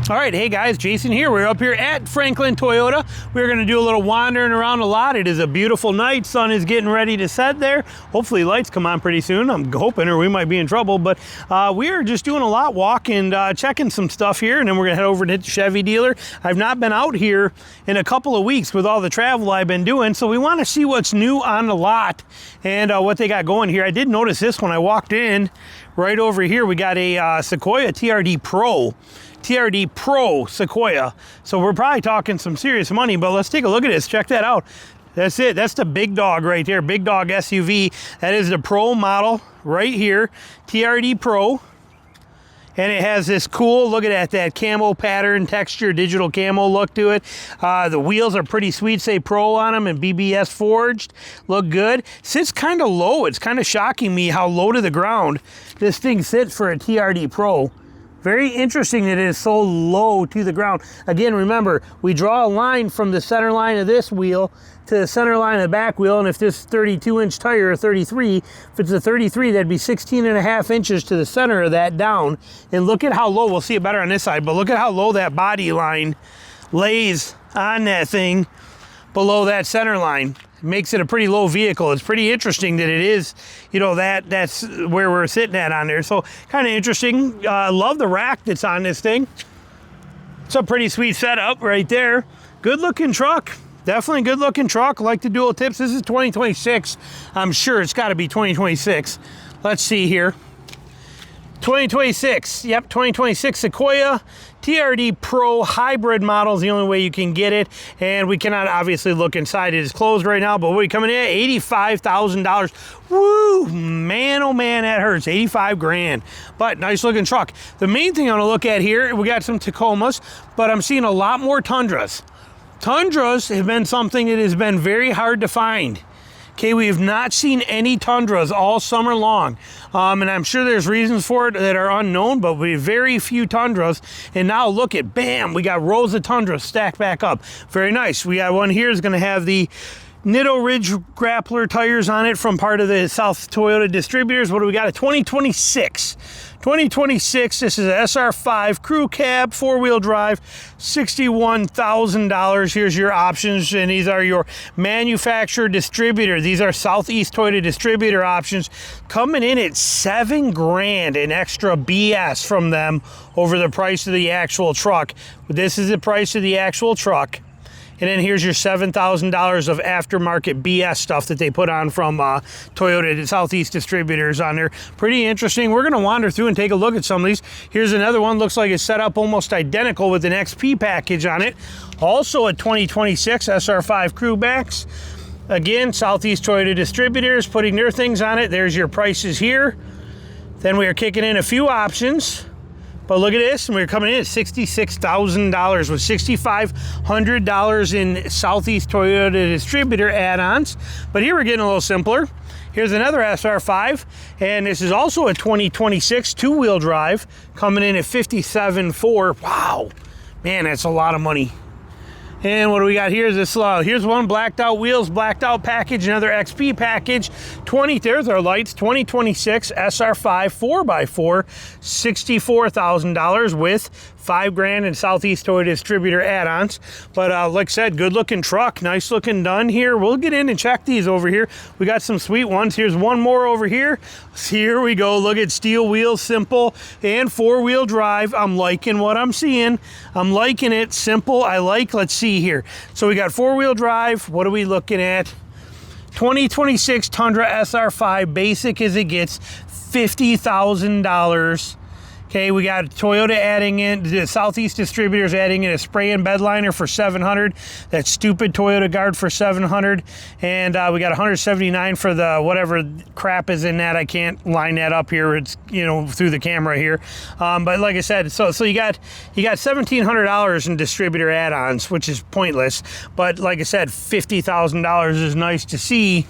All right, hey guys, Jason here. We're up here at Franklin Toyota. We're gonna do a little wandering around the lot. It is a beautiful night. Sun is getting ready to set there. Hopefully lights come on pretty soon. I'm hoping, or we might be in trouble, but we are just doing a lot walk and checking some stuff here, and then we're gonna head over to the Chevy dealer. I've not been out here in a couple of weeks with all the travel I've been doing, so we wanna see what's new on the lot and what they got going here. I did notice this when I walked in. Right over here, we got a Sequoia TRD Pro Sequoia. So we're probably talking some serious money, but let's take a look at this. Check that out. That's it. That's the big dog right there. Big dog SUV. That is the Pro model right here. TRD Pro. And it has this cool, look at that camo pattern, texture, digital camo look to it. The wheels are pretty sweet, say Pro on them and BBS forged. Look good. Sits kind of low. It's kind of shocking me how low to the ground this thing sits for a TRD Pro. Very interesting that it is so low to the ground. Again, remember, we draw a line from the center line of this wheel to the center line of the back wheel, and if this 32-inch tire or 33, if it's a 33, that'd be 16.5 inches to the center of that down. And look at how low, we'll see it better on this side, but look at how low that body line lays on that thing below that center line. Makes it a pretty low vehicle. It's pretty interesting that it is, you know, that's where we're sitting at on there. So kind of interesting. Love the rack that's on this thing. It's a pretty sweet setup right there. Good looking truck. Definitely good looking truck. Like the dual tips. This is 2026. I'm sure it's got to be 2026. Let's see here. 2026. Yep, 2026 Sequoia TRD Pro hybrid model is the only way you can get it, and we cannot obviously look inside. It is closed right now, but we're coming in at $85,000. Woo, man, oh man, that hurts. 85 grand, but nice looking truck. The main thing I want to look at here, we got some Tacomas, but I'm seeing a lot more Tundras. Tundras have been something that has been very hard to find. Okay, we have not seen any Tundras all summer long. And I'm sure there's reasons for it that are unknown, but we have very few Tundras. And now look at, bam, we got rows of Tundras stacked back up. Very nice. We got one here is gonna have the Nitto Ridge Grappler tires on it from part of the South Toyota distributors. What do we got? A 2026. 2026, this is a SR5 crew cab, four-wheel drive, $61,000. Here's your options, and these are your manufacturer distributor. These are Southeast Toyota distributor options, coming in at $7 grand in extra BS from them over the price of the actual truck. This is the price of the actual truck. And then here's your $7,000 of aftermarket BS stuff that they put on from Toyota Southeast distributors on there. Pretty interesting. We're going to wander through and take a look at some of these. Here's another one. Looks like it's set up almost identical with an XP package on it. Also a 2026 SR5 Crew Max. Again, Southeast Toyota distributors putting their things on it. There's your prices here. Then we are kicking in a few options. But look at this, and we're coming in at $66,000 with $6,500 in Southeast Toyota distributor add-ons. But here we're getting a little simpler. Here's another SR5, and this is also a 2026 two-wheel drive, coming in at $57,400. Wow, man, that's a lot of money. And what do we got here? Is this here's one blacked out wheels, blacked out package, another XP package. There's our lights, 2026 SR5 4x4, $64,000 with $5 grand in Southeast Toyota distributor add-ons. But like I said, good looking truck, nice looking done here. We'll get in and check these over here. We got some sweet ones. Here's one more over here. Here we go. Look at steel wheels, simple and four-wheel drive. I'm liking what I'm seeing. I'm liking it. Simple. I like. Let's see here. So we got four-wheel drive. What are we looking at? 2026 Tundra SR5, basic as it gets, $50,000. Okay, we got Toyota adding in, the Southeast distributors adding in a spray and bed liner for $700. That stupid Toyota guard for $700. And we got $179 for the whatever crap is in that. I can't line that up here. It's, you know, through the camera here. But like I said, so you got $1,700 in distributor add-ons, which is pointless. But like I said, $50,000 is nice to see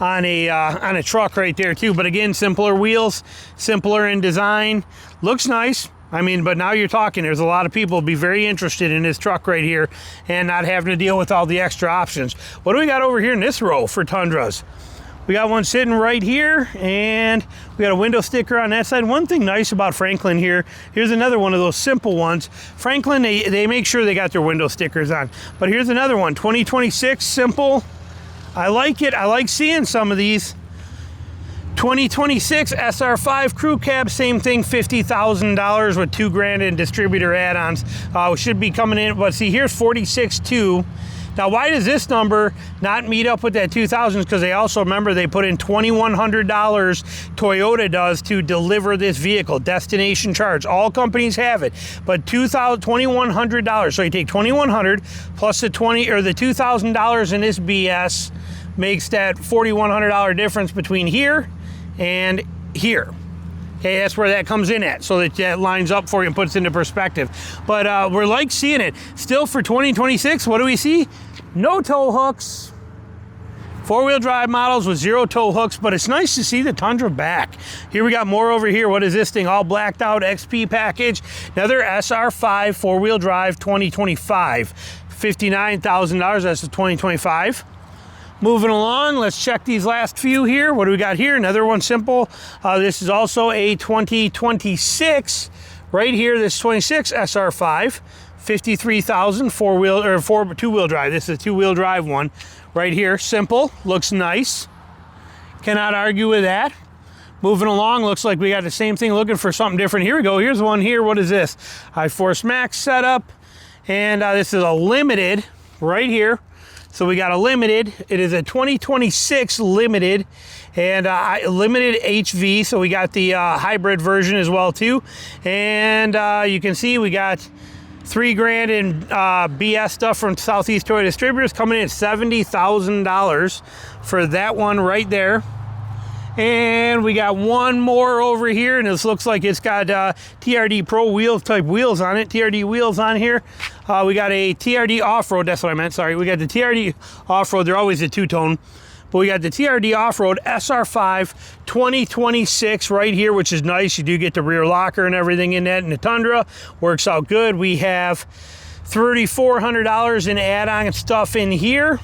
on a truck right there too. But again, simpler wheels, simpler in design, looks nice. I mean, but now you're talking, there's a lot of people be very interested in this truck right here and not having to deal with all the extra options. What do we got over here in this row for Tundras? We got one sitting right here, and we got a window sticker on that side. One thing nice about Franklin here, here's another one of those simple ones. Franklin, they make sure they got their window stickers on. But here's another one, 2026, simple. I like it. I like seeing some of these. 2026 SR5 crew cab, same thing, $50,000 with $2,000 in distributor add-ons. Should be coming in, but see, here's 46.2. Now, why does this number not meet up with that 2000s? Because they also, remember, they put in $2,100, Toyota does, to deliver this vehicle, destination charge. All companies have it, but $2,100. So you take $2,100 plus the $2,000 in this BS makes that $4,100 difference between here and here. Okay, that's where that comes in at, so that lines up for you and puts into perspective. But we're like seeing it. Still for 2026, what do we see? No tow hooks. Four-wheel drive models with 0 tow hooks, but it's nice to see the Tundra back. Here we got more over here. What is this thing? All blacked out XP package. Another SR5 four-wheel drive 2025. $59,000, that's the 2025. Moving along, let's check these last few here. What do we got here? Another one simple. This is also a 2026. Right here, this 26 SR5, $53,000 two-wheel drive. This is a two-wheel drive one. Right here, simple, looks nice. Cannot argue with that. Moving along, looks like we got the same thing, looking for something different. Here we go, here's one here. What is this? iForce Max setup. And this is a limited right here. So we got a limited. It is a 2026 limited, and limited HV. So we got the hybrid version as well too. And you can see we got $3,000 in BS stuff from Southeast Toy Distributors, coming in at $70,000 for that one right there. And we got one more over here, and this looks like it's got TRD Pro wheel type wheels on it, TRD wheels on here. We got a TRD off-road, that's what I meant, sorry. We got the TRD off-road, they're always a two-tone. But we got the TRD off-road SR5 2026 right here, which is nice. You do get the rear locker and everything in that, and the Tundra works out good. We have $3,400 in add-on stuff in here,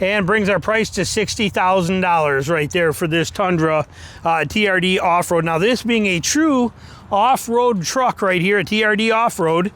and brings our price to $60,000 right there for this Tundra TRD off-road. Now, this being a true off-road truck right here, a TRD off-road,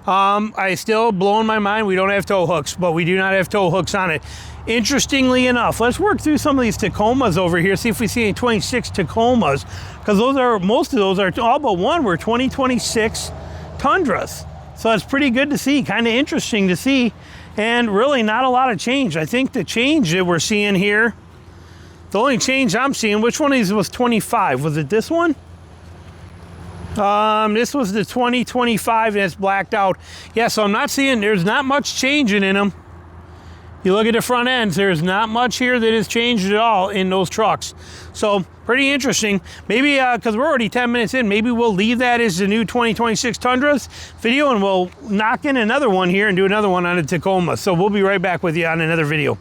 I still blowing my mind. We don't have tow hooks, but we do not have tow hooks on it. Interestingly enough, let's work through some of these Tacomas over here, see if we see any 26 Tacomas, because most of those are, all but one were 2026 Tundras. So it's pretty good to see, kind of interesting to see. And really not a lot of change. I think the change that we're seeing here, the only change I'm seeing, which one of these was 25? Was it this one? This was the 2025 and it's blacked out. Yeah, so I'm not seeing, there's not much changing in them. You look at the front ends, there's not much here that has changed at all in those trucks. So pretty interesting. Maybe, because we're already 10 minutes in, maybe we'll leave that as the new 2026 Tundras video, and we'll knock in another one here and do another one on a Tacoma. So we'll be right back with you on another video.